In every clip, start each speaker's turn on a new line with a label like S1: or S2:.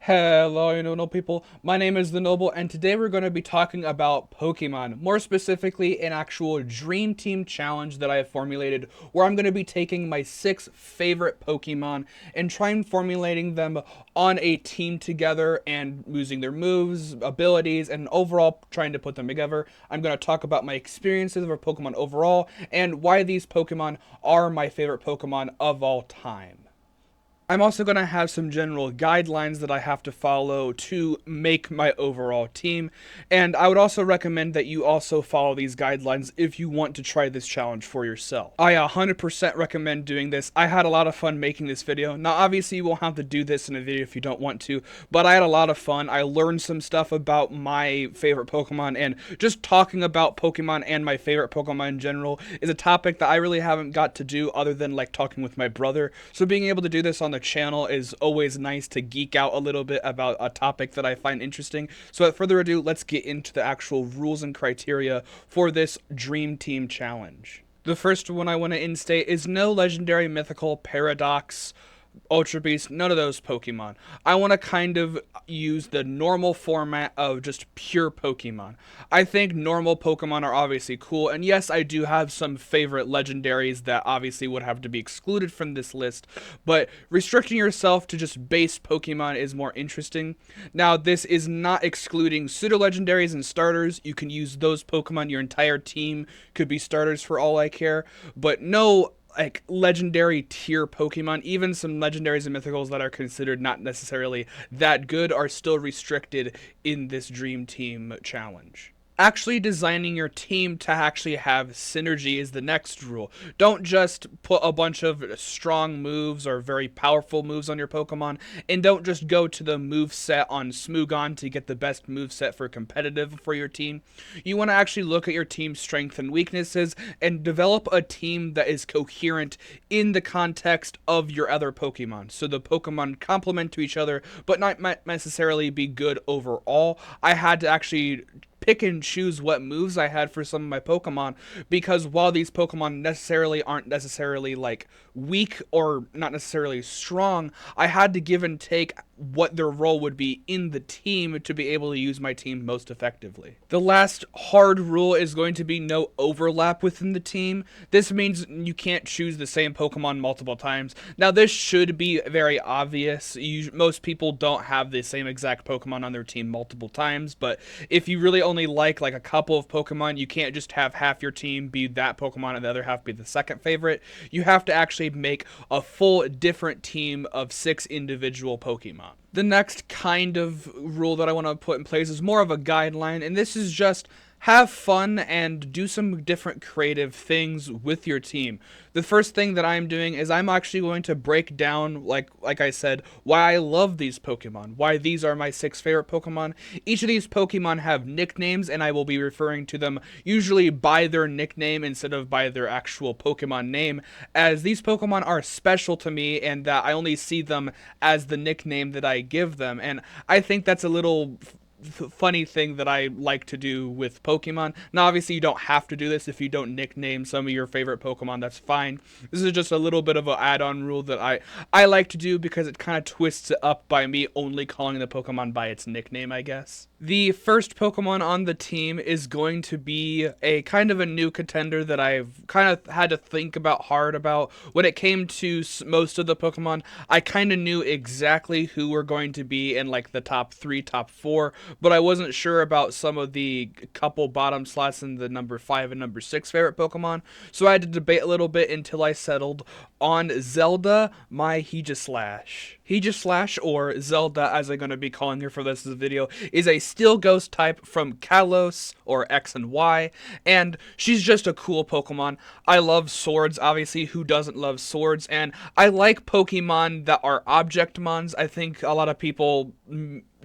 S1: Hello, you noble people. My name is The Noble, and today we're going to be talking about Pokemon. More specifically, an actual Dream Team challenge that I have formulated, where I'm going to be taking my 6 favorite Pokemon and trying formulating them on a team together and using their moves, abilities, and overall trying to put them together. I'm going to talk about my experiences of our Pokemon overall and why these Pokemon are my favorite Pokemon of all time. I'm also going to have some general guidelines that I have to follow to make my overall team, and I would also recommend that you also follow these guidelines if you want to try this challenge for yourself. I 100% recommend doing this. I had a lot of fun making this video. Now, obviously, you won't have to do this in a video if you don't want to, but I had a lot of fun. I learned some stuff about my favorite Pokemon, and just talking about Pokemon and my favorite Pokemon in general is a topic that I really haven't got to do other than like talking with my brother. So being able to do this on the channel is always nice to geek out a little bit about a topic that I find interesting. So without further ado, let's get into the actual rules and criteria for this Dream Team challenge. The first one I want to instate is no legendary, mythical, paradox, Ultra Beast, none of those Pokemon. I want to kind of use the normal format of just pure Pokemon. I think normal Pokemon are obviously cool, and yes, I do have some favorite legendaries that obviously would have to be excluded from this list, but restricting yourself to just base Pokemon is more interesting. Now, this is not excluding pseudo-legendaries and starters. You can use those Pokemon. Your entire team could be starters for all I care, but no like legendary tier Pokemon, even some legendaries and mythicals that are considered not necessarily that good are still restricted in this Dream Team challenge. Actually designing your team to actually have synergy is the next rule. Don't just put a bunch of strong moves or very powerful moves on your Pokemon, and don't just go to the move set on Smogon to get the best move set for competitive for your team. You want to actually look at your team's strengths and weaknesses and develop a team that is coherent in the context of your other Pokemon. So the Pokemon complement to each other, but not necessarily be good overall. I had to actually pick and choose what moves I had for some of my Pokemon, because while these Pokemon aren't necessarily like weak or not necessarily strong, I had to give and take what their role would be in the team to be able to use my team most effectively. The last hard rule is going to be no overlap within the team. This means you can't choose the same Pokemon multiple times. Now, this should be very obvious. Most people don't have the same exact Pokemon on their team multiple times, but if you really only like a couple of Pokemon, you can't just have half your team be that Pokemon and the other half be the second favorite. You have to actually make a full different team of 6 individual Pokemon. The next kind of rule that I want to put in place is more of a guideline, and this is just have fun and do some different creative things with your team. The first thing that I'm doing is I'm actually going to break down, like I said, why I love these Pokemon, why these are my 6 favorite Pokemon. Each of these Pokemon have nicknames, and I will be referring to them usually by their nickname instead of by their actual Pokemon name, as these Pokemon are special to me and that I only see them as the nickname that I give them. And I think that's a little funny thing that I like to do with Pokemon. Now, obviously, you don't have to do this if you don't nickname some of your favorite Pokemon. That's fine. This is just a little bit of an add-on rule that I like to do because it kind of twists it up by me only calling the Pokemon by its nickname, I guess. The first Pokemon on the team is going to be a kind of a new contender that I've kind of had to think hard about. When it came to most of the Pokemon, I kind of knew exactly who were going to be in like the top 3, top 4, but I wasn't sure about some of the couple bottom slots in the number 5 and number 6 favorite Pokemon, so I had to debate a little bit until I settled on Zelda, my Aegislash. Aegislash, or Zelda as I'm going to be calling her for this video, is a Steel Ghost type from Kalos, or X and Y, and she's just a cool Pokemon. I love swords, obviously, who doesn't love swords, and I like Pokemon that are Objectmons. I think a lot of people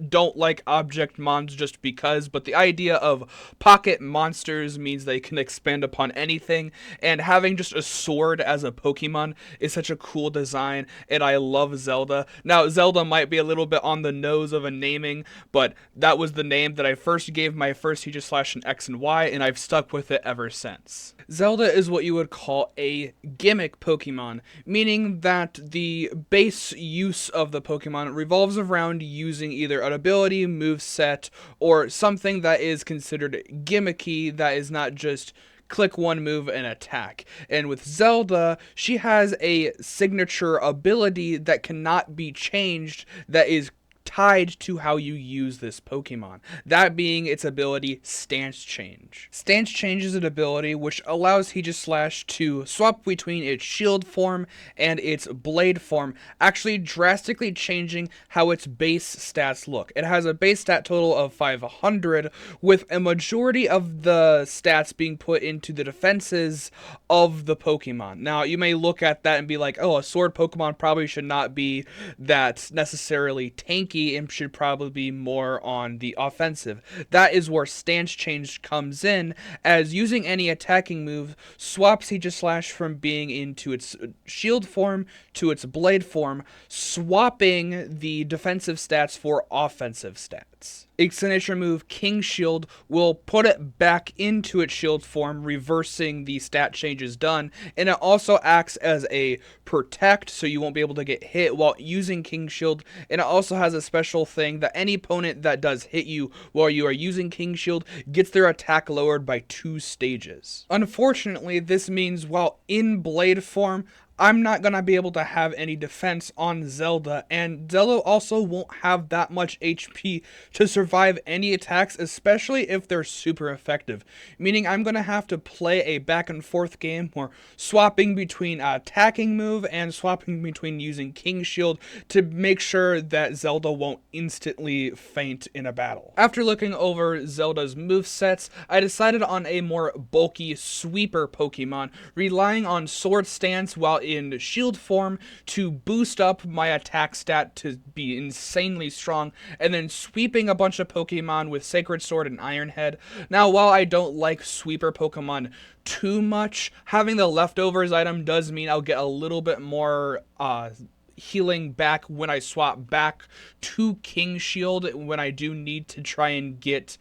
S1: don't like object mons just because, but the idea of pocket monsters means they can expand upon anything, and having just a sword as a Pokemon is such a cool design, and I love Zelda. Now, Zelda might be a little bit on the nose of a naming, but that was the name that I first gave my first Aegislash in X and Y, and I've stuck with it ever since. Zelda is what you would call a gimmick Pokemon, meaning that the base use of the Pokemon revolves around using either an ability, move set, or something that is considered gimmicky that is not just click one move and attack. And with Zelda, she has a signature ability that cannot be changed that is tied to how you use this Pokemon, that being its ability Stance Change. Stance Change is an ability which allows Aegislash to swap between its shield form and its blade form, actually drastically changing how its base stats look. It has a base stat total of 500, with a majority of the stats being put into the defenses of the Pokemon. Now, you may look at that and be like, oh, a sword Pokemon probably should not be that necessarily tanky and should probably be more on the offensive. That is where Stance Change comes in, as using any attacking move swaps Aegislash from being into its shield form to its blade form, swapping the defensive stats for offensive stats. Its signature move, King Shield, will put it back into its shield form, reversing the stat changes done, and it also acts as a protect, so you won't be able to get hit while using King Shield, and it also has a special thing that any opponent that does hit you while you are using King Shield gets their attack lowered by 2 stages. Unfortunately, this means while in blade form, I'm not going to be able to have any defense on Zelda, and Zelda also won't have that much HP to survive any attacks, especially if they're super effective. Meaning I'm going to have to play a back and forth game where swapping between attacking move and swapping between using King Shield to make sure that Zelda won't instantly faint in a battle. After looking over Zelda's movesets, I decided on a more bulky sweeper Pokemon, relying on Sword Stance while in shield form to boost up my attack stat to be insanely strong, and then sweeping a bunch of Pokemon with Sacred Sword and Iron Head. Now, while I don't like sweeper Pokemon too much, having the leftovers item does mean I'll get a little bit more healing back when I swap back to King Shield when I do need to try and get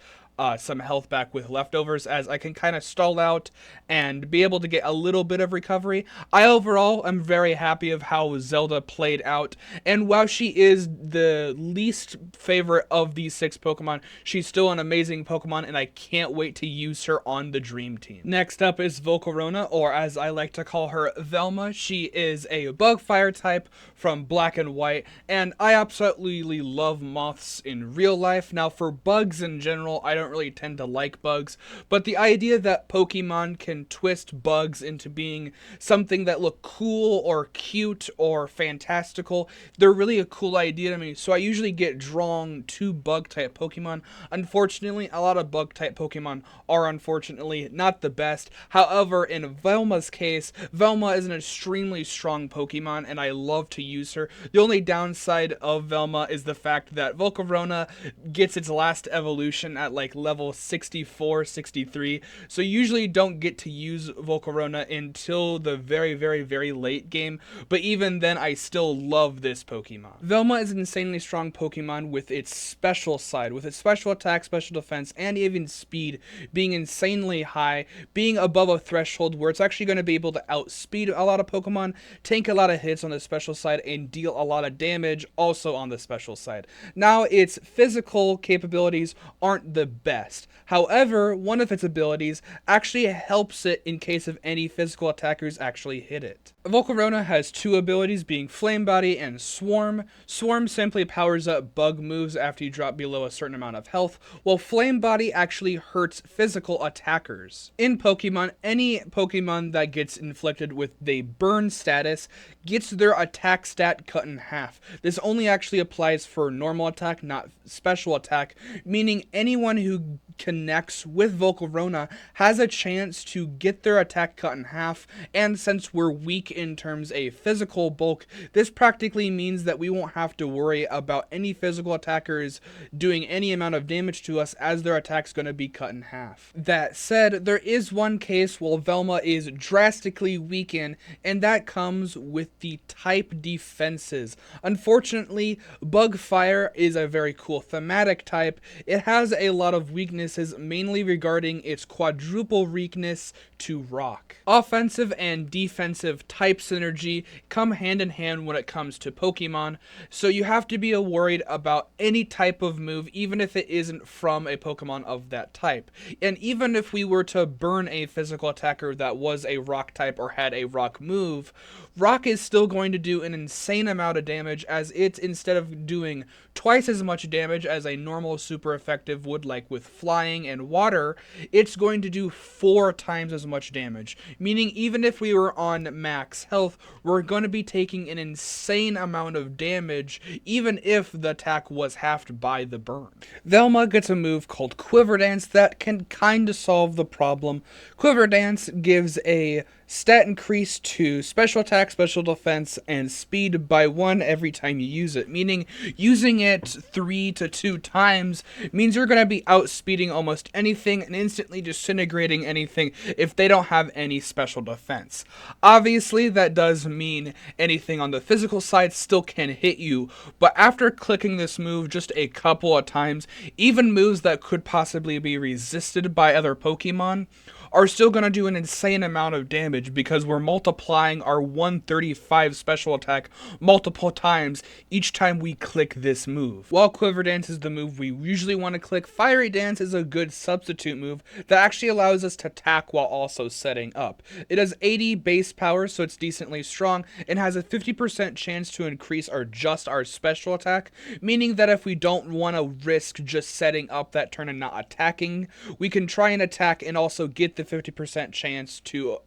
S1: some health back with leftovers, as I can kind of stall out and be able to get a little bit of recovery. I overall am very happy of how Zelda played out, and while she is the least favorite of these 6 Pokemon, she's still an amazing Pokemon, and I can't wait to use her on the Dream Team. Next up is Volcarona, or as I like to call her, Velma. She is a bug fire type from Black and White, and I absolutely love moths in real life. Now, for bugs in general, I don't really tend to like bugs, but the idea that Pokemon can twist bugs into being something that look cool or cute or fantastical, they're really a cool idea to me, so I usually get drawn to bug type Pokemon. Unfortunately, a lot of bug type Pokemon are unfortunately not the best. However, in Velma's case, Velma is an extremely strong Pokemon, and I love to use her. The only downside of Velma is the fact that Volcarona gets its last evolution at like level 64, 63, so you usually don't get to use Volcarona until the very, very, very late game, but even then I still love this Pokemon. Velma is an insanely strong Pokemon with its special side, with its special attack, special defense, and even speed being insanely high, being above a threshold where it's actually going to be able to outspeed a lot of Pokemon, tank a lot of hits on the special side, and deal a lot of damage also on the special side. Now, its physical capabilities aren't the best. However, one of its abilities actually helps it in case of any physical attackers actually hit it. Volcarona has 2 abilities, being Flame Body and Swarm. Swarm simply powers up bug moves after you drop below a certain amount of health, while Flame Body actually hurts physical attackers. In Pokemon, any Pokemon that gets inflicted with the burn status gets their attack stat cut in half. This only actually applies for normal attack, not special attack, meaning anyone who connects with Volcarona has a chance to get their attack cut in half, and since we're weak in terms of physical bulk, this practically means that we won't have to worry about any physical attackers doing any amount of damage to us, as their attack's going to be cut in half. That said, there is one case where Velma is drastically weakened, and that comes with the type defenses. Unfortunately, Bug Fire is a very cool thematic type. It has a lot of weaknesses, mainly regarding its quadruple weakness to rock. Offensive and defensive type synergy come hand in hand when it comes to Pokemon, so you have to be worried about any type of move, even if it isn't from a Pokemon of that type. And even if we were to burn a physical attacker that was a rock type or had a rock move, rock is still going to do an insane amount of damage, as it's, instead of doing twice as much damage as a normal super effective would, like with flying and water, it's going to do 4 times as much damage. Meaning even if we were on max health, we're going to be taking an insane amount of damage, even if the attack was halved by the burn. Velma gets a move called Quiver Dance that can kinda solve the problem. Quiver Dance gives a stat increase to special attack, special defense, and speed by 1 every time you use it, meaning using it 3 to 2 times means you're going to be outspeeding almost anything and instantly disintegrating anything if they don't have any special defense. Obviously, that does mean anything on the physical side still can hit you, but after clicking this move just a couple of times, even moves that could possibly be resisted by other Pokemon are still going to do an insane amount of damage, because we're multiplying our 135 special attack multiple times each time we click this move. While Quiver Dance is the move we usually want to click, Fiery Dance is a good substitute move that actually allows us to attack while also setting up. It has 80 base power, so it's decently strong, and has a 50% chance to increase our special attack, meaning that if we don't want to risk just setting up that turn and not attacking, we can try and attack and also get the 50% chance to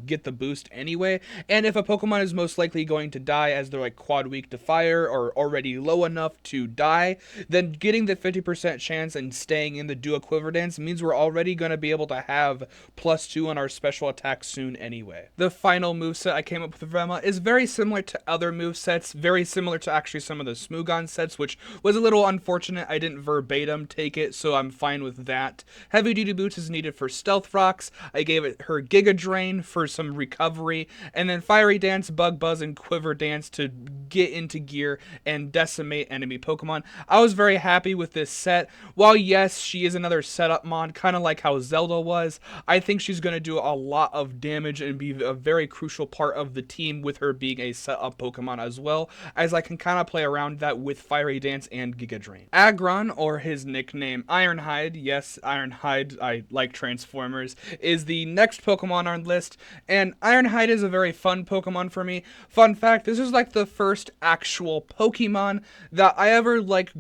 S1: get the boost anyway. And if a Pokemon is most likely going to die, as they're like quad weak to fire or already low enough to die, then getting the 50% chance and staying in the Duo Quiver Dance means we're already going to be able to have +2 on our special attack soon anyway. The final moveset I came up with Velma is very similar to other movesets, very similar to actually some of the Smogon sets, which was a little unfortunate. I didn't verbatim take it, so I'm fine with that. Heavy Duty Boots is needed for Stealth Rocks. I gave it her Giga Drain for some recovery, and then Fiery Dance, Bug Buzz, and Quiver Dance to get into gear and decimate enemy Pokemon. I was very happy with this set. While yes, she is another setup mod, kind of like how Zelda was, I think she's going to do a lot of damage and be a very crucial part of the team, with her being a setup Pokemon as well, as I can kind of play around that with Fiery Dance and Giga Drain. Aggron, or his nickname Ironhide, yes, Ironhide, I like Transformers, is the next Pokemon on our list, and Ironhide is a very fun Pokemon for me. Fun fact, this is like the first actual Pokemon that I ever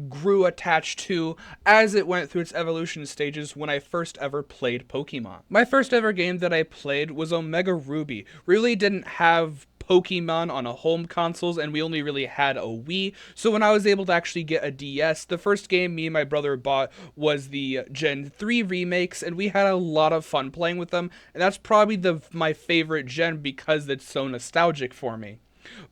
S1: grew attached to as it went through its evolution stages when I first ever played Pokemon. My first ever game that I played was Omega Ruby. Really didn't have Pokemon on a home consoles, and we only really had a Wii, so when I was able to actually get a DS, the first game me and my brother bought was the Gen 3 remakes, and we had a lot of fun playing with them, and that's probably my favorite gen because it's so nostalgic for me.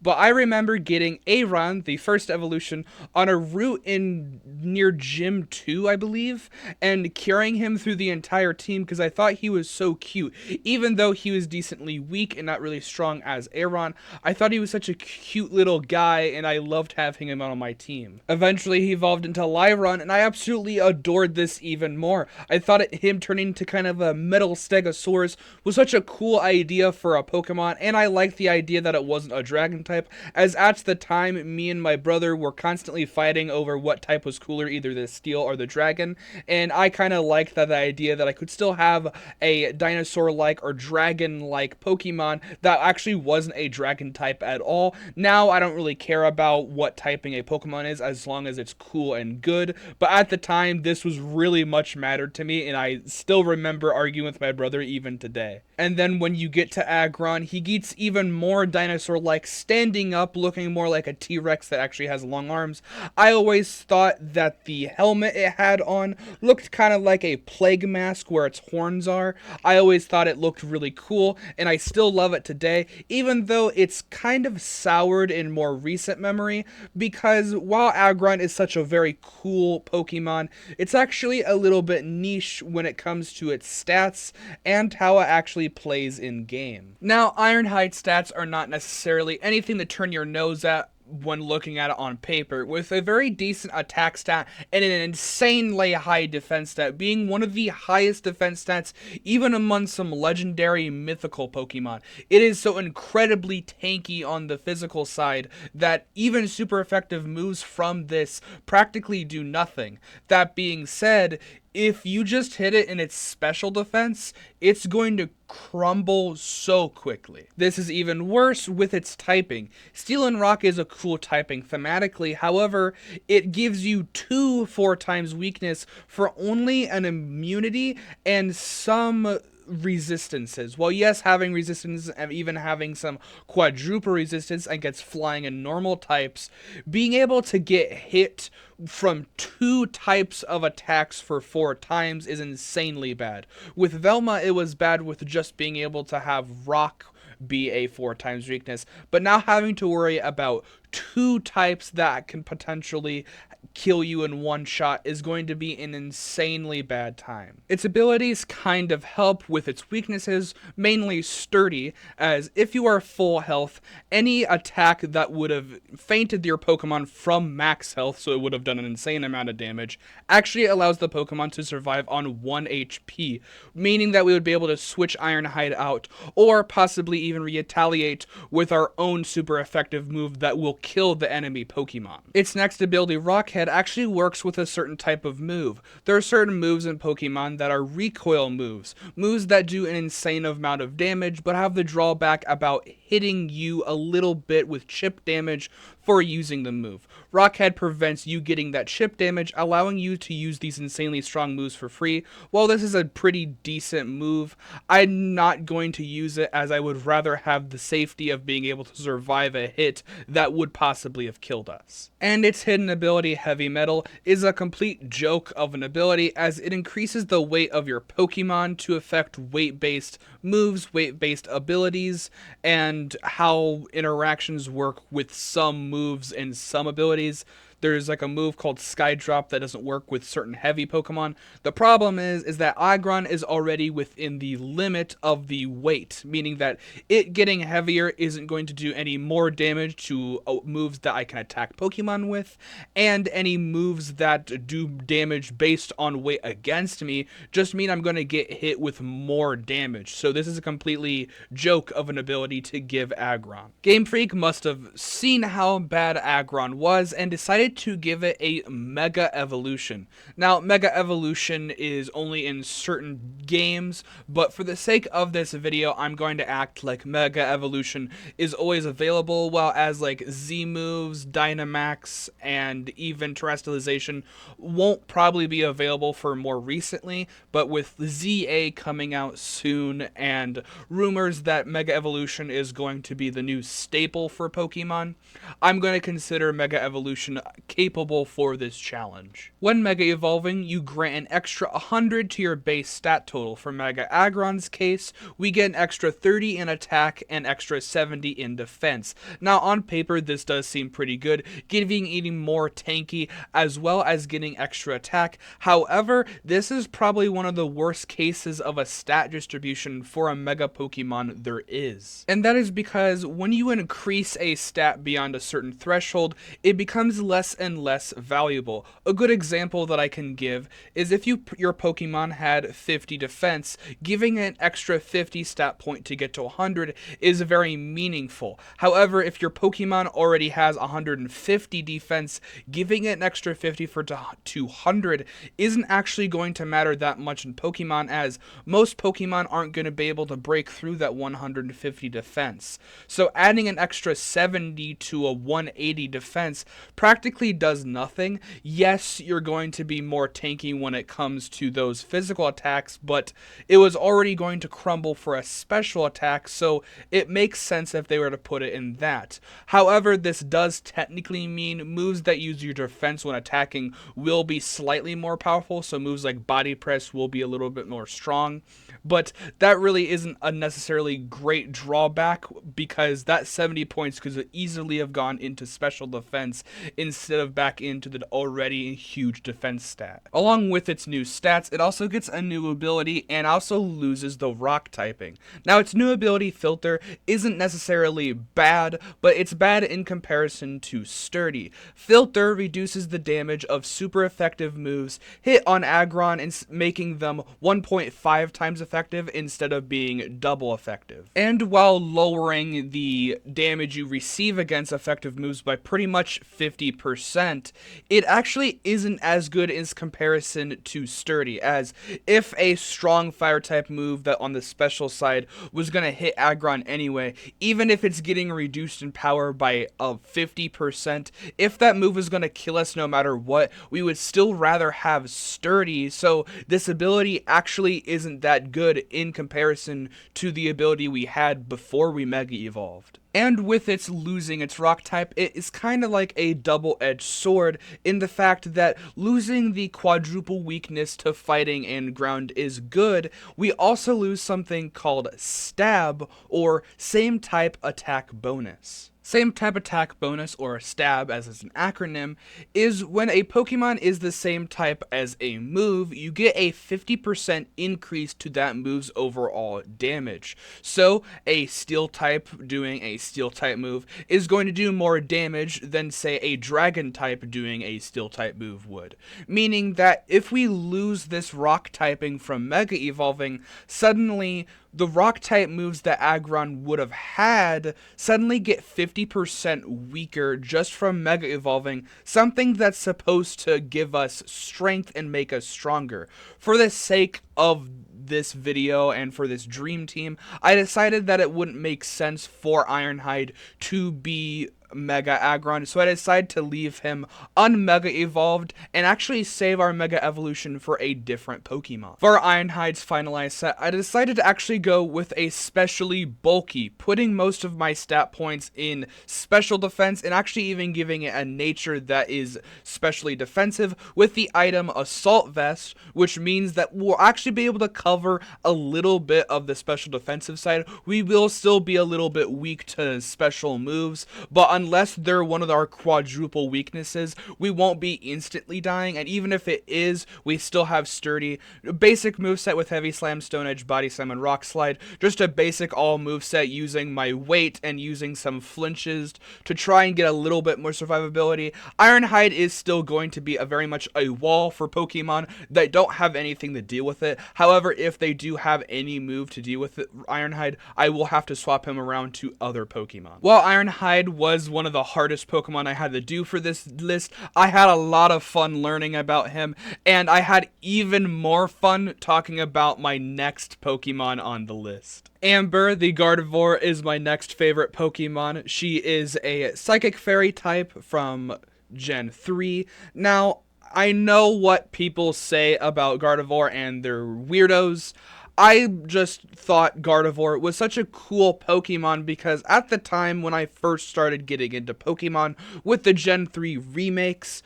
S1: But I remember getting Aggron, the first evolution, on a route in near Gym 2, I believe, and carrying him through the entire team because I thought he was so cute. Even though he was decently weak and not really strong as Aggron, I thought he was such a cute little guy, and I loved having him on my team. Eventually, he evolved into Lyron, and I absolutely adored this even more. I thought him turning into kind of a metal stegosaurus was such a cool idea for a Pokemon, and I liked the idea that it wasn't a dragon type, as at the time me and my brother were constantly fighting over what type was cooler, either the steel or the dragon, and I kind of liked the idea that I could still have a dinosaur-like or dragon-like Pokemon that actually wasn't a dragon type at all. Now I don't really care about what typing a Pokemon is as long as it's cool and good, but at the time this was really much mattered to me, and I still remember arguing with my brother even today. And then when you get to Aggron, he gets even more dinosaur-like standing up, looking more like a T-Rex that actually has long arms. I always thought that the helmet it had on looked kind of like a plague mask where its horns are. I always thought it looked really cool, and I still love it today, even though it's kind of soured in more recent memory, because while Aggron is such a very cool Pokemon, it's actually a little bit niche when it comes to its stats and how it actually plays in game. Now, Ironhide stats are not necessarily anything to turn your nose at when looking at it on paper, with a very decent attack stat and an insanely high defense stat, being one of the highest defense stats even among some legendary mythical Pokemon. It is so incredibly tanky on the physical side that even super effective moves from this practically do nothing. That being said, if you just hit it in its special defense, it's going to crumble so quickly. This is even worse with its typing. Steel and Rock is a cool typing thematically, however, it gives you 2 4x weakness for only an immunity and some resistances. Well, yes, having resistance and even having some quadruple resistance against flying and normal types, being able to get hit from 2 types of attacks for 4 times is insanely bad. With Velma, it was bad with just being able to have Rock be a 4x weakness, but now having to worry about 2 types that can potentially kill you in one shot is going to be an insanely bad time. Its abilities kind of help with its weaknesses, mainly Sturdy, as if you are full health, any attack that would have fainted your Pokemon from max health, so it would have done an insane amount of damage, actually allows the Pokemon to survive on 1 HP, meaning that we would be able to switch Ironhide out, or possibly even retaliate with our own super effective move that will kill the enemy Pokemon. Its next ability, Rockhead, actually works with a certain type of move. There are certain moves in Pokemon that are recoil moves, moves that do an insane amount of damage but have the drawback about hitting you a little bit with chip damage for using the move. Rockhead prevents you getting that chip damage, allowing you to use these insanely strong moves for free. While this is a pretty decent move, I'm not going to use it, as I would rather have the safety of being able to survive a hit that would possibly have killed us. And its hidden ability, Heavy Metal, is a complete joke of an ability, as it increases the weight of your Pokemon to affect weight-based moves, weight-based abilities, and how interactions work with some moves and some abilities. There's like a move called Sky Drop that doesn't work with certain heavy Pokemon. The problem is that Aggron is already within the limit of the weight, meaning that it getting heavier isn't going to do any more damage to moves that I can attack Pokemon with, and any moves that do damage based on weight against me just mean I'm going to get hit with more damage. So this is a completely joke of an ability to give Aggron. Game Freak must have seen how bad Aggron was and decided to give it a Mega Evolution. Now, Mega Evolution is only in certain games, but for the sake of this video, I'm going to act like Mega Evolution is always available, while as like Z moves, Dynamax, and even Terrestrialization won't probably be available for more recently, but with ZA coming out soon and rumors that Mega Evolution is going to be the new staple for Pokemon, I'm going to consider Mega Evolution capable for this challenge. When Mega Evolving, you grant an extra 100 to your base stat total. For Mega Aggron's case, we get an extra 30 in attack and extra 70 in defense. Now on paper, this does seem pretty good, giving even more tanky as well as getting extra attack. However, this is probably one of the worst cases of a stat distribution for a Mega Pokemon there is. And that is because when you increase a stat beyond a certain threshold, it becomes less and less valuable. A good example that I can give is if your Pokemon had 50 defense, giving an extra 50 stat point to get to 100 is very meaningful. However, if your Pokemon already has 150 defense, giving it an extra 50 for 200 isn't actually going to matter that much in Pokemon, as most Pokemon aren't going to be able to break through that 150 defense. So adding an extra 70 to a 180 defense practically technically does nothing. Yes, you're going to be more tanky when it comes to those physical attacks, but it was already going to crumble for a special attack, so it makes sense if they were to put it in that. However, this does technically mean moves that use your defense when attacking will be slightly more powerful, so moves like body press will be a little bit more strong, but that really isn't a necessarily great drawback because that 70 points could easily have gone into special defense instead of back into the already huge defense stat. Along with its new stats, it also gets a new ability and also loses the rock typing. Now, its new ability filter isn't necessarily bad, but it's bad in comparison to sturdy. Filter reduces the damage of super effective moves hit on Aggron and making them 1.5 times effective instead of being double effective. And while lowering the damage you receive against effective moves by pretty much 50%, it actually isn't as good in comparison to sturdy, as if a strong fire type move that on the special side was going to hit Aggron anyway, even if it's getting reduced in power by 50%, if that move is going to kill us no matter what, we would still rather have sturdy, so this ability actually isn't that good in comparison to the ability we had before we Mega Evolved. And with its losing its rock type, it is kind of like a double-edged sword in the fact that losing the quadruple weakness to fighting and ground is good. We also lose something called stab, or same type attack bonus. Same type attack bonus, or stab as is an acronym, is when a Pokemon is the same type as a move, you get a 50% increase to that move's overall damage. So a steel type doing a steel type move is going to do more damage than, say, a dragon type doing a steel type move would. Meaning that if we lose this rock typing from Mega Evolving, suddenly the rock type moves that Aggron would have had suddenly get 50% weaker just from Mega Evolving, something that's supposed to give us strength and make us stronger. For the sake of this video and for this dream team, I decided that it wouldn't make sense for Ironhide to be Mega Aggron, so I decided to leave him un-Mega Evolved and actually save our Mega Evolution for a different Pokemon. For Ironhide's finalized set, I decided to actually go with a specially bulky, putting most of my stat points in special defense and actually even giving it a nature that is specially defensive with the item Assault Vest, which means that we'll actually be able to cover a little bit of the special defensive side. We will still be a little bit weak to special moves, but unless they're one of our quadruple weaknesses, we won't be instantly dying, and even if it is, we still have sturdy. Basic moveset with Heavy Slam, Stone Edge, Body Slam, and Rock Slide. Just a basic all moveset using my weight and using some flinches to try and get a little bit more survivability. Ironhide is still going to be very much a wall for Pokemon that don't have anything to deal with it. However, if they do have any move to deal with it, Ironhide, I will have to swap him around to other Pokemon. While Ironhide was one of the hardest Pokemon I had to do for this list, I had a lot of fun learning about him, and I had even more fun talking about my next Pokemon on the list. Amber, the Gardevoir, is my next favorite Pokemon. She is a Psychic Fairy type from Gen 3. Now, I know what people say about Gardevoir and they're weirdos. I just thought Gardevoir was such a cool Pokemon because at the time when I first started getting into Pokemon with the Gen 3 remakes,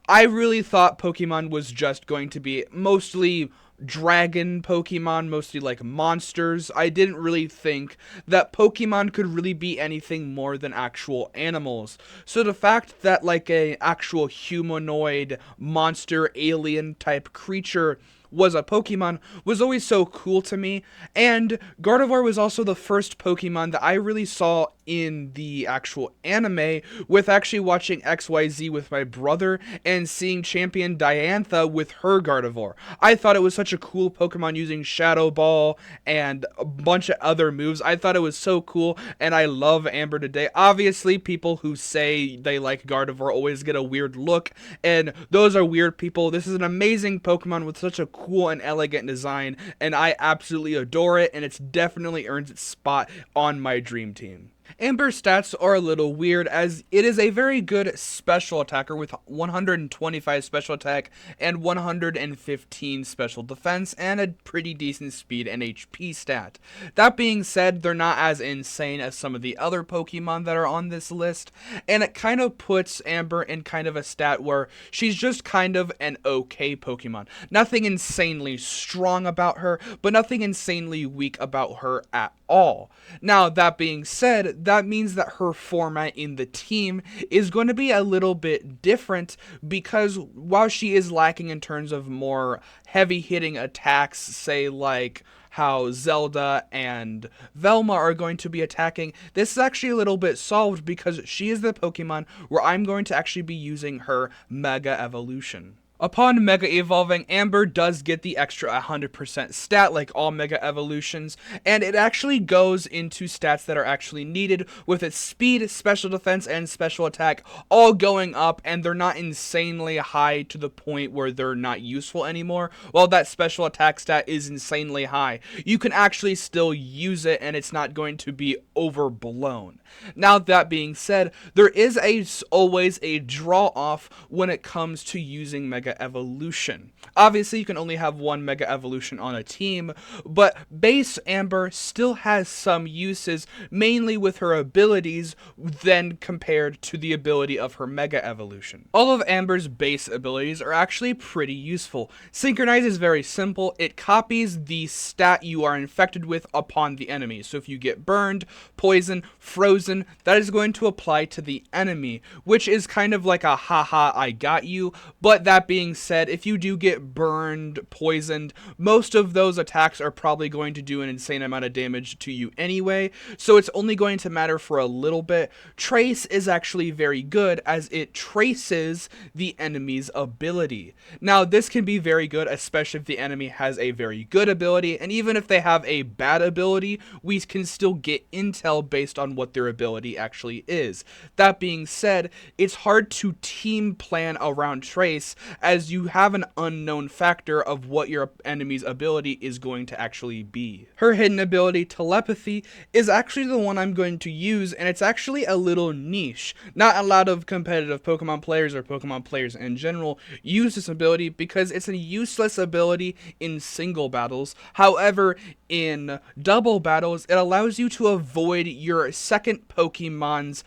S1: I really thought Pokemon was just going to be mostly dragon Pokemon, mostly like monsters. I didn't really think that Pokemon could really be anything more than actual animals. So the fact that like a actual humanoid monster alien type creature was a Pokemon was always so cool to me, and Gardevoir was also the first Pokemon that I really saw in the actual anime, with actually watching XYZ with my brother and seeing Champion Diantha with her Gardevoir. I thought it was such a cool Pokemon using Shadow Ball and a bunch of other moves. I thought it was so cool, and I love Amber today. Obviously, people who say they like Gardevoir always get a weird look, and those are weird people. This is an amazing Pokemon with such a cool and elegant design, and I absolutely adore it, and it's definitely earned its spot on my dream team. Amber's stats are a little weird as it is a very good special attacker with 125 special attack and 115 special defense and a pretty decent speed and HP stat. That being said, they're not as insane as some of the other Pokemon that are on this list, and it kind of puts Amber in kind of a stat where she's just kind of an okay Pokemon. Nothing insanely strong about her, but nothing insanely weak about her at all. Now, that being said, that means that her format in the team is going to be a little bit different because while she is lacking in terms of more heavy hitting attacks, say like how Zelda and Velma are going to be attacking, this is actually a little bit solved because she is the Pokemon where I'm going to actually be using her Mega Evolution. Upon Mega Evolving, Amber does get the extra 100% stat like all Mega Evolutions, and it actually goes into stats that are actually needed with its speed, special defense, and special attack all going up, and they're not insanely high to the point where they're not useful anymore. While that special attack stat is insanely high, you can actually still use it and it's not going to be overblown. Now, that being said, there is always a draw off when it comes to using Mega Evolution. Obviously, you can only have one Mega Evolution on a team, but base Amber still has some uses, mainly with her abilities, then compared to the ability of her Mega Evolution. All of Amber's base abilities are actually pretty useful. Synchronize is very simple. It copies the stat you are infected with upon the enemy. So if you get burned, poison, frozen, that is going to apply to the enemy, which is kind of like a haha I got you. But that being said, if you do get burned, poisoned, most of those attacks are probably going to do an insane amount of damage to you anyway, so it's only going to matter for a little bit. Trace is actually very good as it traces the enemy's ability. Now, this can be very good, especially if the enemy has a very good ability, and even if they have a bad ability, we can still get intel based on what their ability actually is. That being said, it's hard to team plan around Trace as you have an unknown factor of what your enemy's ability is going to actually be. Her hidden ability, Telepathy, is actually the one I'm going to use, and it's actually a little niche. Not a lot of competitive Pokemon players or Pokemon players in general use this ability because it's a useless ability in single battles. However, in double battles, it allows you to avoid your second Pokemon's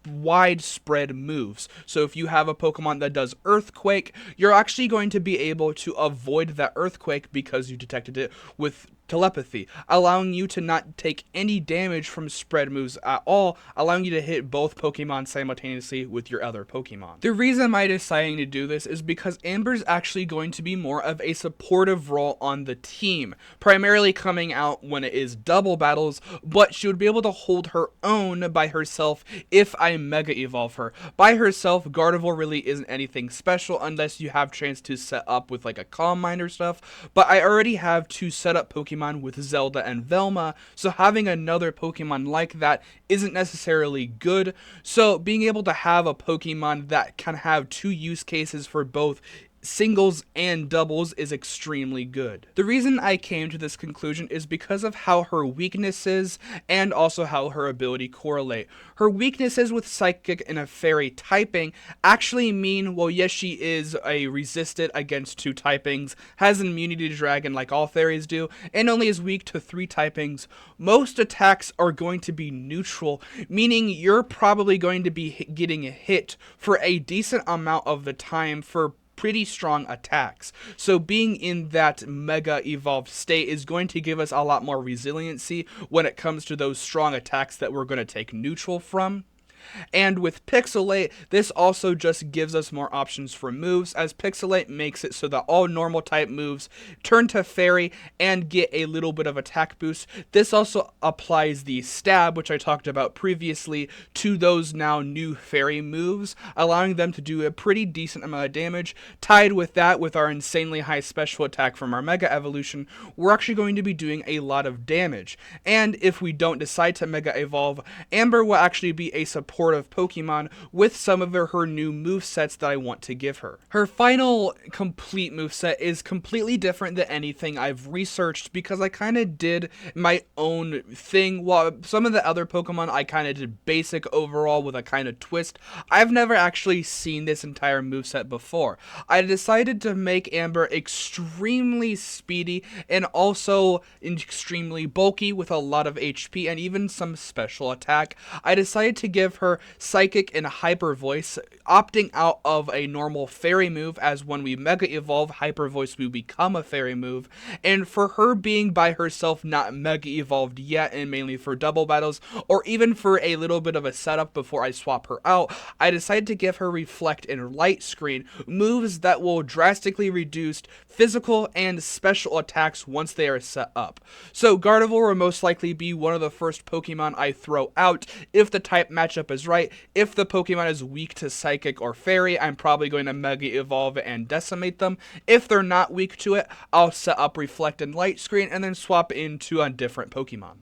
S1: widespread moves. So if you have a Pokemon that does Earthquake, you're actually going to be able to avoid that Earthquake because you detected it with Telepathy, allowing you to not take any damage from spread moves at all, allowing you to hit both Pokemon simultaneously with your other Pokemon. The reason I'm deciding to do this is because Amber's actually going to be more of a supportive role on the team, primarily coming out when it is double battles, but she would be able to hold her own by herself if I Mega Evolve her. By herself, Gardevoir really isn't anything special unless you have chance to set up with like a Calm Mind or stuff, but I already have two set up Pokemon with Zelda and Velma, so having another Pokemon like that isn't necessarily good. So being able to have a Pokemon that can have two use cases for both singles and doubles is extremely good. The reason I came to this conclusion is because of how her weaknesses and also how her ability correlate. Her weaknesses with Psychic and a Fairy typing actually mean, well, yes, she is a resistant against two typings, has an immunity to Dragon like all fairies do, and only is weak to three typings. Most attacks are going to be neutral, meaning you're probably going to be getting hit for a decent amount of the time for pretty strong attacks. So being in that Mega Evolved state is going to give us a lot more resiliency when it comes to those strong attacks that we're going to take neutral from. And with Pixelate, this also just gives us more options for moves, as Pixelate makes it so that all normal type moves turn to Fairy and get a little bit of attack boost. This also applies the Stab, which I talked about previously, to those now new Fairy moves, allowing them to do a pretty decent amount of damage. Tied with that, with our insanely high special attack from our Mega Evolution, we're actually going to be doing a lot of damage. And if we don't decide to Mega Evolve, Amber will actually be a support supportive Pokemon with some of her new movesets that I want to give her. Her final complete moveset is completely different than anything I've researched because I kind of did my own thing. While some of the other Pokemon I kind of did basic overall with a kind of twist, I've never actually seen this entire moveset before. I decided to make Amber extremely speedy and also extremely bulky with a lot of HP and even some special attack. I decided to give her Psychic and Hyper Voice, opting out of a normal fairy move, as when we Mega Evolve, Hyper Voice will become a fairy move, and for her being by herself not Mega Evolved yet, and mainly for double battles, or even for a little bit of a setup before I swap her out, I decided to give her Reflect and Light Screen, moves that will drastically reduce physical and special attacks once they are set up. So Gardevoir will most likely be one of the first Pokemon I throw out if the type matchup is right. If the Pokemon is weak to Psychic or Fairy, I'm probably going to Mega Evolve and decimate them. If they're not weak to it, I'll set up Reflect and Light Screen and then swap into a different Pokemon.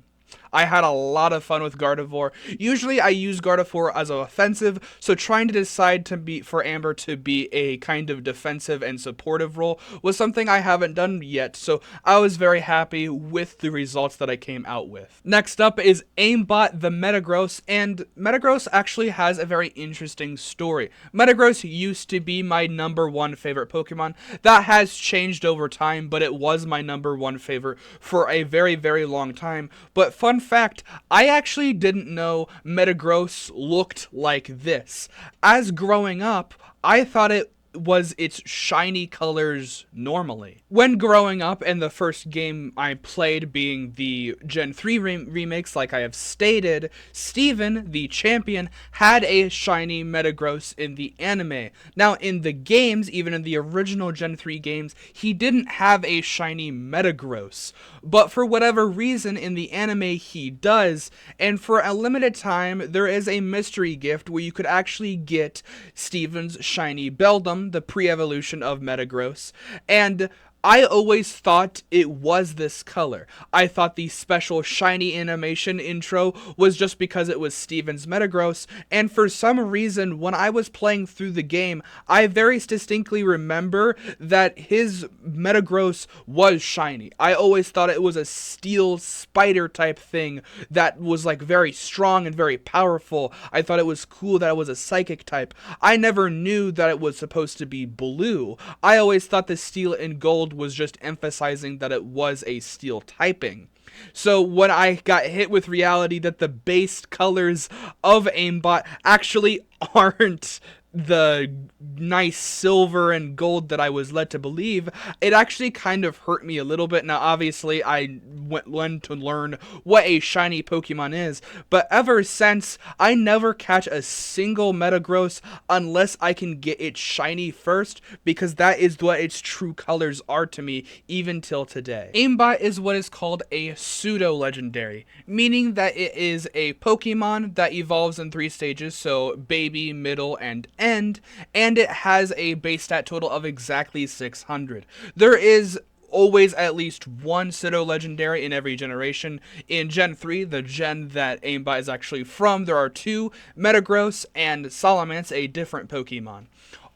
S1: I had a lot of fun with Gardevoir. Usually I use Gardevoir as an offensive, so trying to decide for Amber to be a kind of defensive and supportive role was something I haven't done yet, so I was very happy with the results that I came out with. Next up is Aimbot the Metagross, and Metagross actually has a very interesting story. Metagross used to be my #1 favorite Pokemon. That has changed over time, but it was my #1 favorite for a very, very long time. But fun fact, I actually didn't know Metagross looked like this. As growing up, I thought it was its shiny colors normally. When growing up, and the first game I played being the Gen 3 remakes, like I have stated, Steven, the champion, had a shiny Metagross in the anime. Now, in the games, even in the original Gen 3 games, he didn't have a shiny Metagross. But for whatever reason, in the anime, he does. And for a limited time, there is a mystery gift where you could actually get Steven's shiny Beldum, the pre-evolution of Metagross, and I always thought it was this color. I thought the special shiny animation intro was just because it was Steven's Metagross, and for some reason, when I was playing through the game, I very distinctly remember that his Metagross was shiny. I always thought it was a steel spider type thing that was like very strong and very powerful. I thought it was cool that it was a psychic type. I never knew that it was supposed to be blue. I always thought the steel and gold was just emphasizing that it was a steel typing. So when I got hit with reality that the base colors of Aimbot actually aren't the nice silver and gold that I was led to believe, it actually kind of hurt me a little bit. Now, obviously, I went to learn what a shiny Pokemon is, but ever since, I never catch a single Metagross unless I can get it shiny first, because that is what its true colors are to me, even till today. Aimbot is what is called a pseudo-legendary, meaning that it is a Pokemon that evolves in 3 stages, so baby, middle, and end, and it has a base stat total of exactly 600. There is always at least one pseudo-legendary in every generation. In Gen 3, the gen that Aimbot is actually from, there are 2, Metagross and Salamence, a different Pokemon.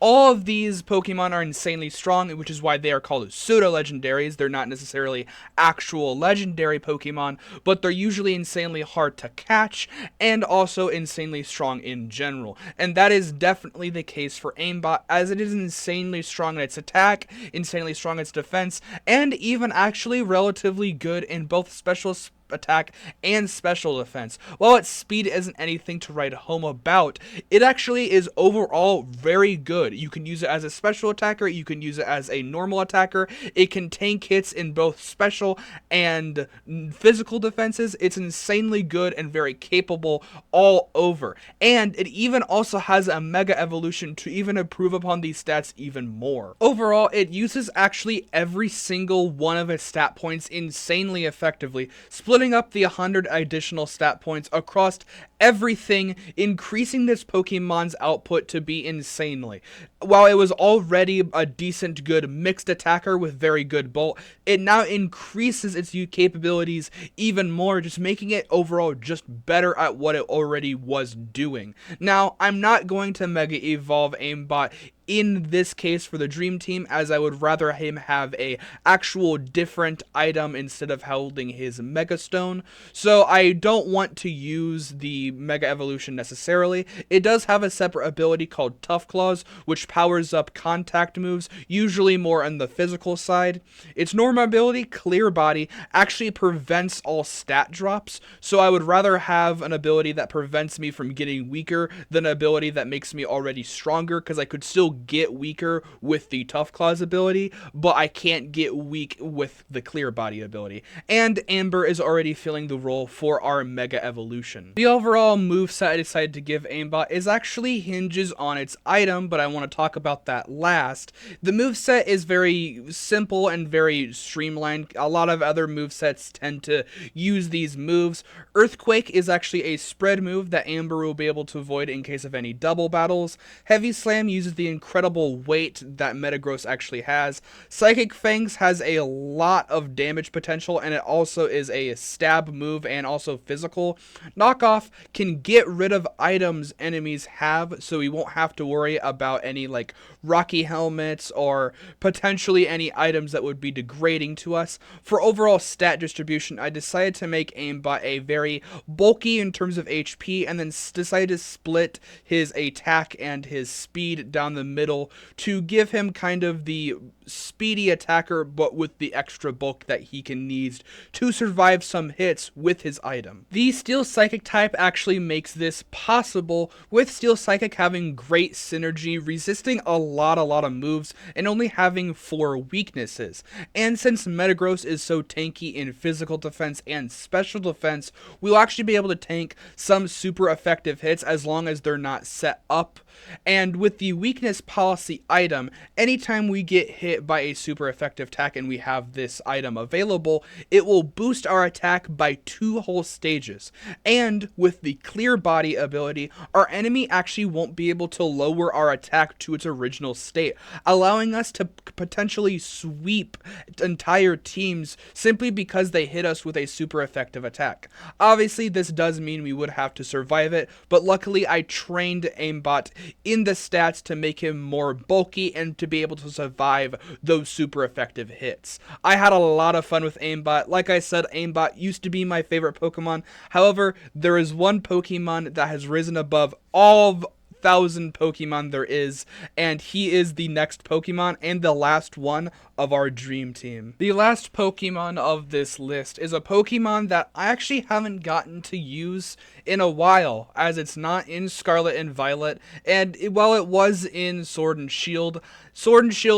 S1: All of these Pokemon are insanely strong, which is why they are called pseudo-legendaries. They're not necessarily actual legendary Pokemon, but they're usually insanely hard to catch, and also insanely strong in general. And that is definitely the case for Aimbot, as it is insanely strong in its attack, insanely strong in its defense, and even actually relatively good in both special attack and special defense. While its speed isn't anything to write home about, it actually is overall very good. You can use it as a special attacker, you can use it as a normal attacker, it can tank hits in both special and physical defenses. It's insanely good and very capable all over. And it even also has a mega evolution to even improve upon these stats even more. Overall, it uses actually every single one of its stat points insanely effectively, splitting up the 100 additional stat points across everything, increasing this Pokemon's output to be insanely. While it was already a decent good mixed attacker with very good bolt, it now increases its capabilities even more, just making it overall just better at what it already was doing. Now, I'm not going to Mega Evolve Aimbot in this case for the Dream Team, as I would rather him have a actual different item instead of holding his Mega Stone. So I don't want to use the Mega Evolution necessarily. It does have a separate ability called Tough Claws, which powers up contact moves, usually more on the physical side. Its normal ability, Clear Body, actually prevents all stat drops, so I would rather have an ability that prevents me from getting weaker than an ability that makes me already stronger, because I could still get weaker with the Tough Claws ability, but I can't get weak with the Clear Body ability. And Amber is already filling the role for our Mega Evolution. The overall moveset I decided to give Aimbot is actually hinges on its item, but I want to talk about that last. The moveset is very simple and very streamlined. A lot of other movesets tend to use these moves. Earthquake is actually a spread move that Amber will be able to avoid in case of any double battles. Heavy Slam uses the incredible weight that Metagross actually has. Psychic Fangs has a lot of damage potential, and it also is a stab move and also physical. Knockoff can get rid of items enemies have, so we won't have to worry about any like rocky helmets or potentially any items that would be degrading to us. For overall stat distribution, I decided to make Aimbot a very bulky in terms of HP, and then decided to split his attack and his speed down the middle to give him kind of the speedy attacker, but with the extra bulk that he can need to survive some hits with his item. The Steel Psychic type actually makes this possible, with Steel Psychic having great synergy, resisting a lot of moves, and only having 4 weaknesses. And since Metagross is so tanky in physical defense and special defense, we'll actually be able to tank some super effective hits as long as they're not set up. And with the weakness policy item, anytime we get hit by a super effective attack and we have this item available, it will boost our attack by 2 whole stages. And with the Clear Body ability, our enemy actually won't be able to lower our attack to its original state, allowing us to potentially sweep entire teams simply because they hit us with a super effective attack. Obviously, this does mean we would have to survive it, but luckily I trained Aimbot in the stats to make him more bulky and to be able to survive those super effective hits. I had a lot of fun with Aimbot. Like I said, Aimbot used to be my favorite Pokemon. However, there is one Pokemon that has risen above all of 1,000 Pokemon there is, and he is the next Pokemon and the last one of our Dream Team. The last Pokemon of this list is a Pokemon that I actually haven't gotten to use in a while, as it's not in Scarlet and Violet, and while it was in Sword and Shield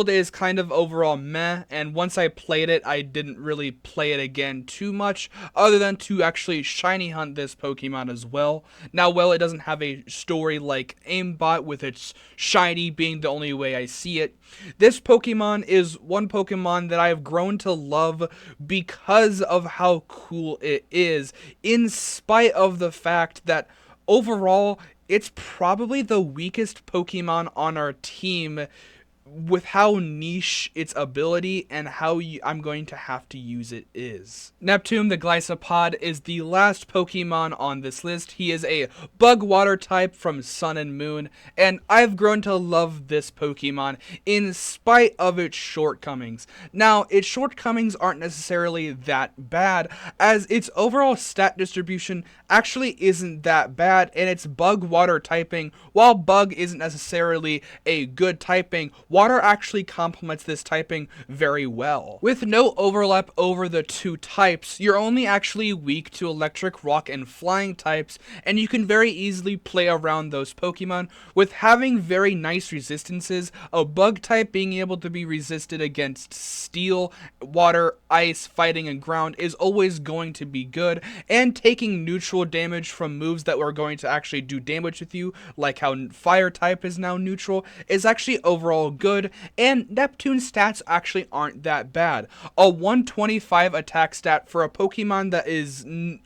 S1: is kind of overall meh, and once I played it, I didn't really play it again too much, other than to actually shiny hunt this Pokemon as well. Now, while it doesn't have a story like Aimbot with its shiny being the only way I see it, this Pokemon is one Pokemon that I have grown to love because of how cool it is, in spite of the fact that overall it's probably the weakest Pokemon on our team, with how niche its ability and how I'm going to have to use it is. Neptune the Golisopod is the last Pokemon on this list. He is a bug water type from Sun and Moon, and I've grown to love this Pokemon in spite of its shortcomings. Now, its shortcomings aren't necessarily that bad, as its overall stat distribution actually isn't that bad, and its bug water typing, while bug isn't necessarily a good typing, water actually complements this typing very well. With no overlap over the 2 types, you're only actually weak to electric, rock, and flying types, and you can very easily play around those Pokemon with having very nice resistances, a bug type being able to be resisted against steel, water, ice, fighting, and ground is always going to be good, and taking neutral damage from moves that were going to actually do damage with you, like how fire type is now neutral, is actually overall good. good, and Neptune's stats actually aren't that bad. A 125 attack stat for a Pokemon that is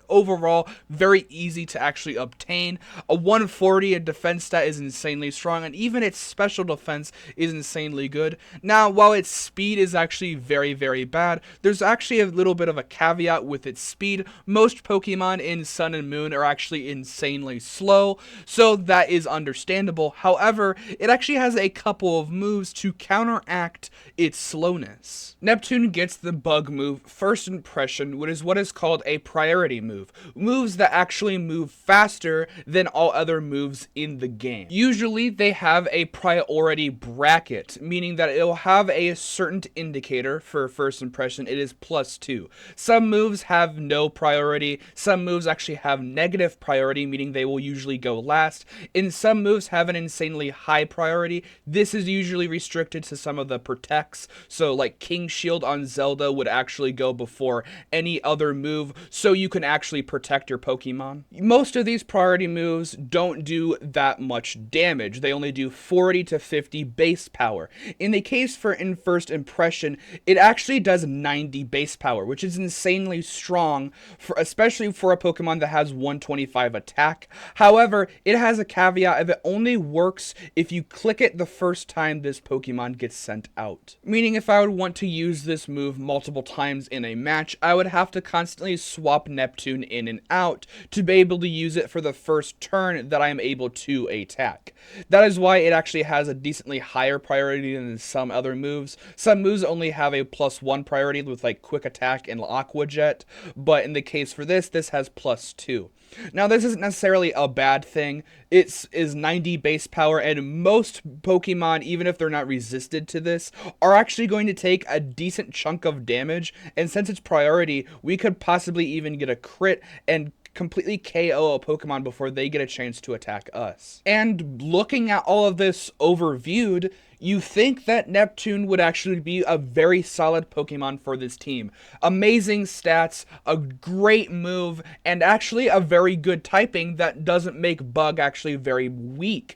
S1: overall very easy to actually obtain. A 140 defense stat is insanely strong, and even its special defense is insanely good. Now, while its speed is actually very, very bad, there's actually a little bit of a caveat with its speed. Most Pokemon in Sun and Moon are actually insanely slow, so that is understandable. However, it actually has a couple of moves to counteract its slowness. Neptune gets the bug move First Impression, which is what is called a priority move. Moves that actually move faster than all other moves in the game. Usually they have a priority bracket, meaning that it'll have a certain indicator for First Impression. It is +2. Some moves have no priority. Some moves actually have negative priority, meaning they will usually go last. And some moves have an insanely high priority. This is usually restricted to some of the protects. So like King Shield on Zelda would actually go before any other move, so you can actually protect your Pokemon. Most of these priority moves don't do that much damage. They only do 40 to 50 base power. In the case for First Impression, it actually does 90 base power, which is insanely strong, especially for a Pokemon that has 125 attack. However, it has a caveat of it only works if you click it the first time this Pokemon gets sent out. Meaning if I would want to use this move multiple times in a match, I would have to constantly swap Neptune in and out to be able to use it for the first turn that I am able to attack. That is why it actually has a decently higher priority than some other moves. Some moves only have a +1 priority with like Quick Attack and Aqua Jet, but in the case for this has +2. Now, this isn't necessarily a bad thing. It is 90 base power, and most Pokemon, even if they're not resisted to this, are actually going to take a decent chunk of damage, and since it's priority, we could possibly even get a crit and completely KO a Pokemon before they get a chance to attack us. And looking at all of this overviewed, you think that Neptune would actually be a very solid Pokemon for this team. Amazing stats, a great move, and actually a very good typing that doesn't make Bug actually very weak.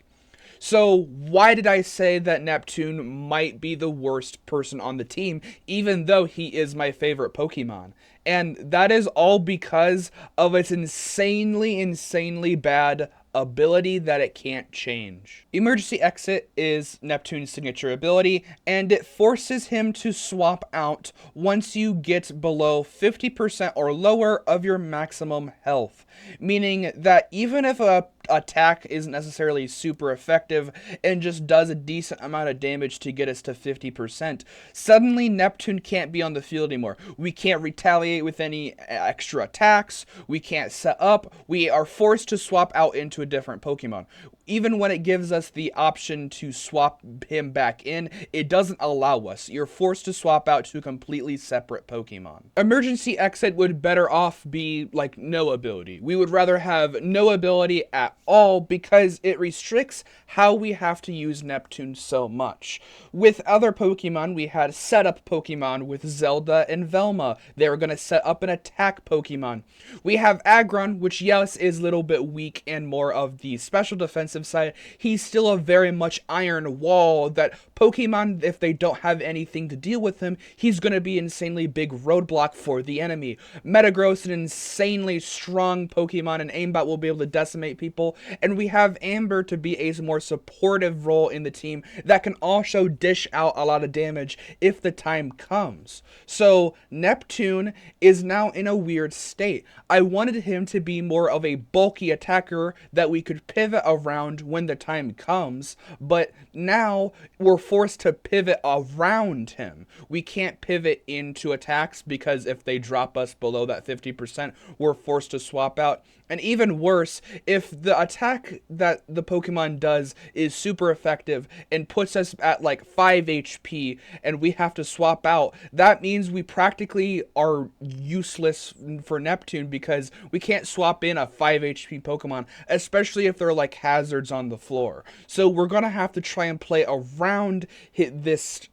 S1: So why did I say that Neptune might be the worst person on the team, even though he is my favorite Pokemon? And that is all because of its insanely bad ability that it can't change. Emergency Exit is Neptune's signature ability, and it forces him to swap out once you get below 50% or lower of your maximum health. Meaning that even if a attack isn't necessarily super effective and just does a decent amount of damage to get us to 50%, suddenly Neptune can't be on the field anymore. We can't retaliate with any extra attacks, we can't set up, we are forced to swap out into a different Pokemon. Even when it gives us the option to swap him back in, it doesn't allow us. You're forced to swap out to a completely separate Pokemon. Emergency Exit would better off be like no ability. We would rather have no ability at all because it restricts how we have to use Neptune so much. With other Pokemon, we had setup Pokemon with Zelda and Velma. They were going to set up an attack Pokemon. We have Aggron, which yes is a little bit weak and more of the special defensive side. He's still a very much iron wall that Pokemon, if they don't have anything to deal with him, he's going to be an insanely big roadblock for the enemy. Metagross, an insanely strong Pokemon, and Aimbot will be able to decimate people. And we have Amber to be a more supportive role in the team that can also dish out a lot of damage if the time comes. So Neptune is now in a weird state. I wanted him to be more of a bulky attacker that we could pivot around when the time comes, but now we're forced to pivot around him. We can't pivot into attacks because if they drop us below that 50%, we're forced to swap out. And even worse, if the attack that the Pokemon does is super effective and puts us at like 5 HP and we have to swap out, that means we practically are useless for Neptune because we can't swap in a 5 HP Pokemon, especially if they're like hazards on the floor. So we're going to have to try and play around this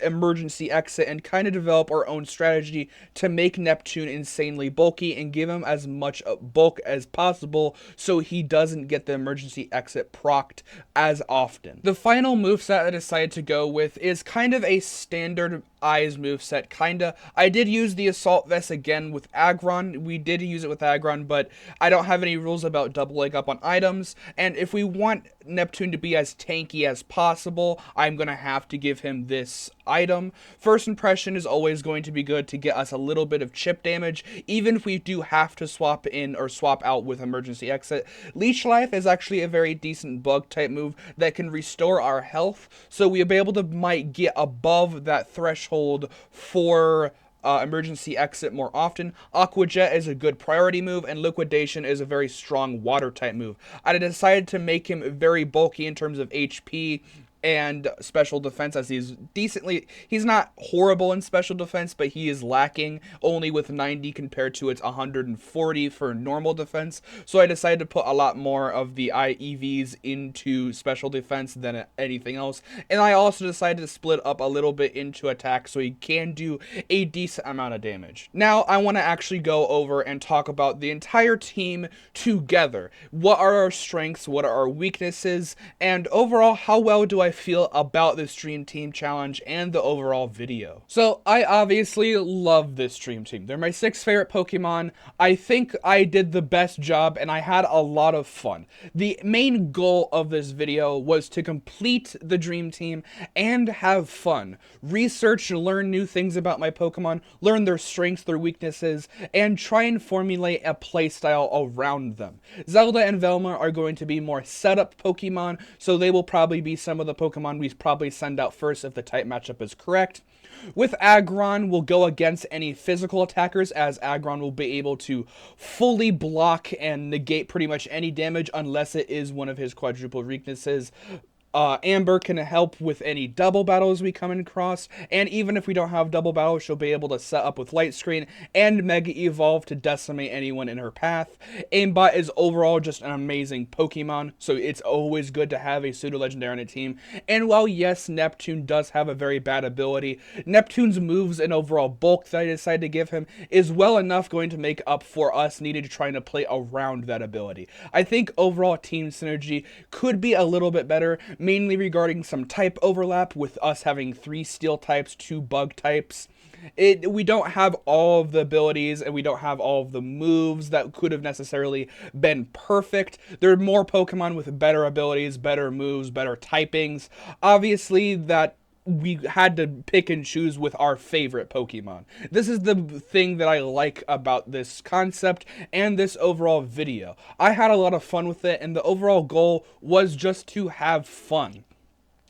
S1: emergency exit and kind of develop our own strategy to make Neptune insanely bulky and give him as much bulk as possible so he doesn't get the emergency exit procced as often. The final moveset I decided to go with is kind of a standard Eyes moveset, kinda. I did use the Assault Vest again with Aggron. We did use it with Aggron, but I don't have any rules about doubling up on items, and if we want Neptune to be as tanky as possible, I'm gonna have to give him this item. First impression is always going to be good to get us a little bit of chip damage, even if we do have to swap in or swap out with emergency exit. Leech Life is actually a very decent bug type move that can restore our health, so we'll be able to might get above that threshold for emergency exit more often. Aqua Jet is a good priority move, and Liquidation is a very strong water type move. I decided to make him very bulky in terms of HP and special defense, as he's not horrible in special defense, but he is lacking only with 90 compared to its 140 for normal defense. So I decided to put a lot more of the EVs into special defense than anything else. And I also decided to split up a little bit into attack so he can do a decent amount of damage. Now I want to actually go over and talk about the entire team together. What are our strengths? What are our weaknesses? And overall, how well do I feel about this Dream Team challenge and the overall video? So I obviously love this Dream Team. They're my 6th favorite Pokemon. I think I did the best job and I had a lot of fun. The main goal of this video was to complete the Dream Team and have fun. Research and learn new things about my Pokemon, learn their strengths, their weaknesses, and try and formulate a playstyle around them. Zelda and Velma are going to be more setup Pokemon, so they will probably be some of the Pokemon we probably send out first if the type matchup is correct. With Aggron, we'll go against any physical attackers, as Aggron will be able to fully block and negate pretty much any damage unless it is one of his quadruple weaknesses. Amber can help with any double battles we come across, and even if we don't have double battles, she'll be able to set up with Light Screen and Mega Evolve to decimate anyone in her path. Aimbot is overall just an amazing Pokemon, so it's always good to have a pseudo-legendary on a team. And while yes, Neptune does have a very bad ability, Neptune's moves and overall bulk that I decided to give him is well enough going to make up for us needing to try to play around that ability. I think overall team synergy could be a little bit better, mainly regarding some type overlap with us having 3 steel types, 2 bug types. We don't have all of the abilities and we don't have all of the moves that could have necessarily been perfect. There are more Pokemon with better abilities, better moves, better typings. Obviously, that we had to pick and choose with our favorite Pokemon. This is the thing that I like about this concept and this overall video. I had a lot of fun with it, and the overall goal was just to have fun.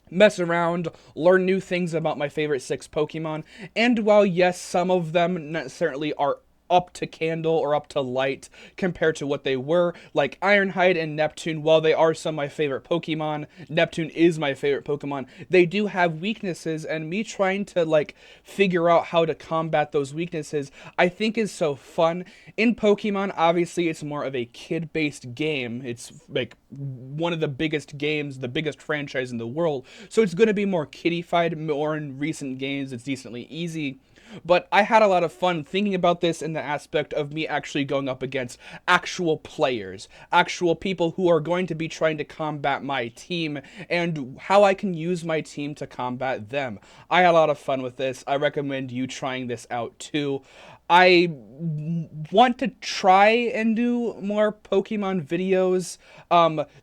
S1: Mess around, learn new things about my favorite 6 Pokemon, and while yes, some of them necessarily are up to Candle or up to Light compared to what they were, like Ironhide and Neptune, while they are some of my favorite Pokemon, Neptune is my favorite Pokemon, they do have weaknesses, and me trying to figure out how to combat those weaknesses I think is so fun. In Pokemon, obviously it's more of a kid-based game. It's like one of the biggest games, the biggest franchise in the world, so it's going to be more kiddified. More in recent games it's decently easy. But I had a lot of fun thinking about this in the aspect of me actually going up against actual players, actual people who are going to be trying to combat my team, and how I can use my team to combat them. I had a lot of fun with this. I recommend you trying this out too. I want to try and do more Pokemon videos.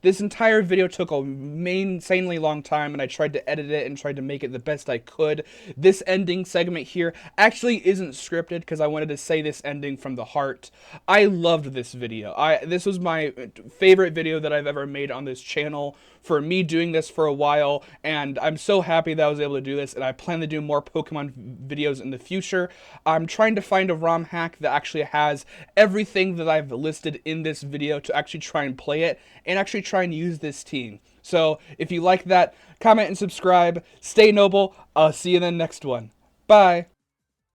S1: This entire video took a insanely long time, and I tried to edit it and tried to make it the best I could. This ending segment here actually isn't scripted because I wanted to say this ending from the heart. I loved this video. This was my favorite video that I've ever made on this channel for me doing this for a while, and I'm so happy that I was able to do this, and I plan to do more Pokemon videos in the future. I'm trying to find a ROM hack that actually has everything that I've listed in this video to actually try and play it, and actually try and use this team. So, if you like that, comment and subscribe. Stay noble. I'll see you in the next one. Bye!